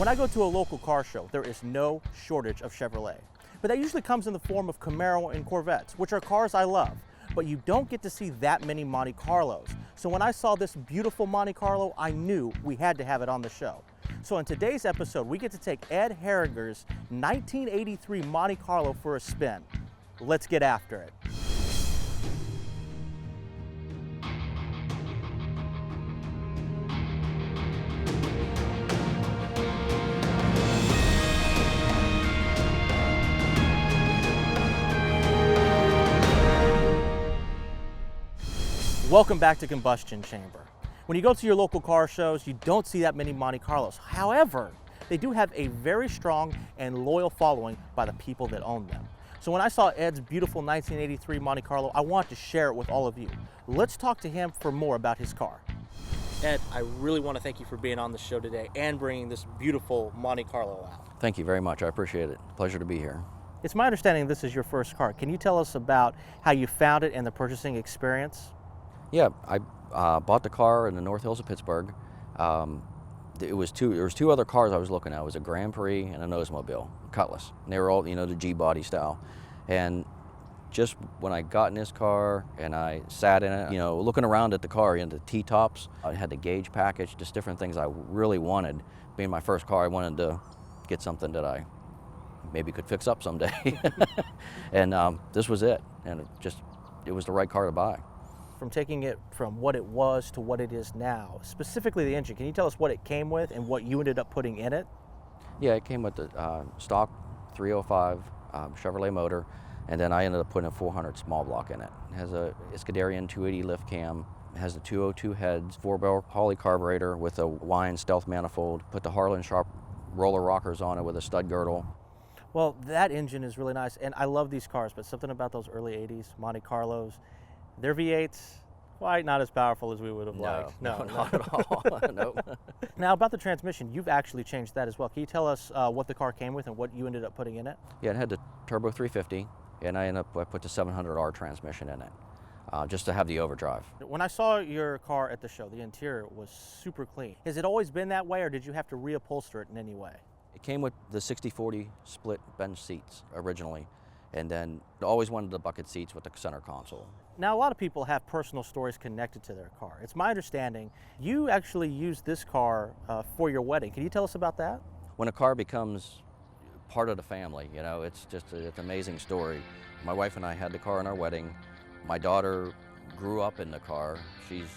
When I go to a local car show, there is no shortage of Chevrolet. But that usually comes in the form of Camaro and Corvettes, which are cars I love. But you don't get to see that many Monte Carlos. So when I saw this beautiful Monte Carlo, I knew we had to have it on the show. So in today's episode, we get to take Ed Harriger's 1983 Monte Carlo for a spin. Let's get after it. Welcome back to Combustion Chamber. When you go to your local car shows, you don't see that many Monte Carlos. However, they do have a very strong and loyal following by the people that own them. So when I saw Ed's beautiful 1983 Monte Carlo, I wanted to share it with all of you. Let's talk to him for more about his car. Ed, I really want to thank you for being on the show today and bringing this beautiful Monte Carlo out. Thank you very much. I appreciate it. Pleasure to be here. It's my understanding this is your first car. Can you tell us about how you found it and the purchasing experience? Yeah, I bought the car in the North Hills of Pittsburgh. There was two other cars I was looking at. It was a Grand Prix and an Oldsmobile, Cutlass. And they were all, the G-body style. And just when I got in this car and I sat in it, looking around at the car, the T-tops, I had the gauge package, just different things I really wanted. Being my first car, I wanted to get something that I maybe could fix up someday. And this was it. And it was the right car to buy. From taking it from what it was to what it is now, specifically the engine, can you tell us what it came with and what you ended up putting in it? Yeah, it came with the stock 305 Chevrolet motor, and then I ended up putting a 400 small block in it. It has a Iscadarian 280 lift cam. It has the 202 heads, 4-barrel poly carburetor with a Wine stealth manifold. Put the Harlan Sharp roller rockers on it with a stud girdle. Well, that engine is really nice, and I love these cars, but something about those early 80s Monte Carlos, their V8s, quite not as powerful as we would have liked. No, not at all. Nope. Now, about the transmission, you've actually changed that as well. Can you tell us what the car came with and what you ended up putting in it? Yeah, it had the Turbo 350, and I put the 700R transmission in it, just to have the overdrive. When I saw your car at the show, the interior was super clean. Has it always been that way, or did you have to reupholster it in any way? It came with the 60/40 split bench seats originally, and then I always wanted the bucket seats with the center console. Now, a lot of people have personal stories connected to their car. It's my understanding you actually used this car for your wedding. Can you tell us about that? When a car becomes part of the family, it's just it's an amazing story. My wife and I had the car in our wedding. My daughter grew up in the car. She's,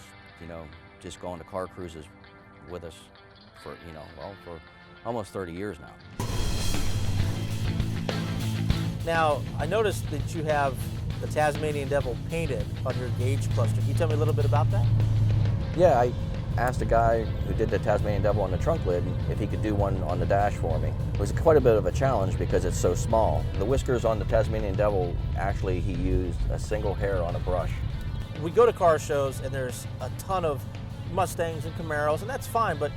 just going to car cruises with us for, for almost 30 years now. Now, I noticed that you have the Tasmanian Devil painted on your gauge cluster. Can you tell me a little bit about that? Yeah, I asked a guy who did the Tasmanian Devil on the trunk lid if he could do one on the dash for me. It was quite a bit of a challenge because it's so small. The whiskers on the Tasmanian Devil, actually he used a single hair on a brush. We go to car shows and there's a ton of Mustangs and Camaros, and that's fine, but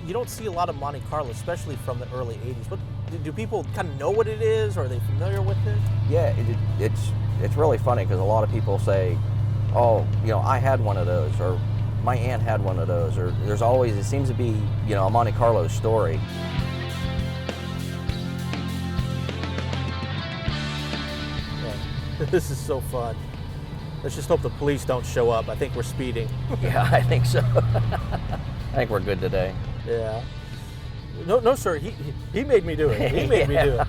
you don't see a lot of Monte Carlo, especially from the early 80s. Do people kind of know what it is, or are they familiar with it? Yeah, it's really funny because a lot of people say, oh, I had one of those, or my aunt had one of those, or it seems to be, a Monte Carlo story. Yeah. This is so fun. Let's just hope the police don't show up. I think we're speeding. Yeah, I think so. I think we're good today. Yeah. No, sir. He made me do it. He made me do it.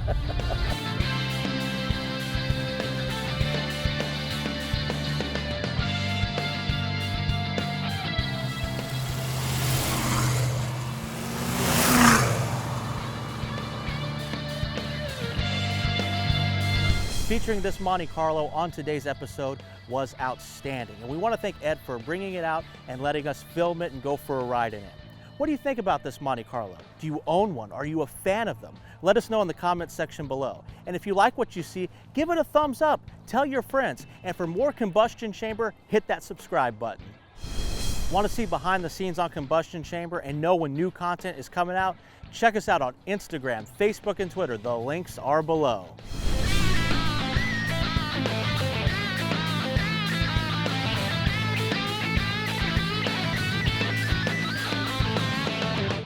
Featuring this Monte Carlo on today's episode was outstanding, and we want to thank Ed for bringing it out and letting us film it and go for a ride in it. What do you think about this Monte Carlo? Do you own one? Are you a fan of them? Let us know in the comments section below. And if you like what you see, give it a thumbs up, tell your friends, and for more Combustion Chamber, hit that subscribe button. Want to see behind the scenes on Combustion Chamber and know when new content is coming out? Check us out on Instagram, Facebook, and Twitter. The links are below.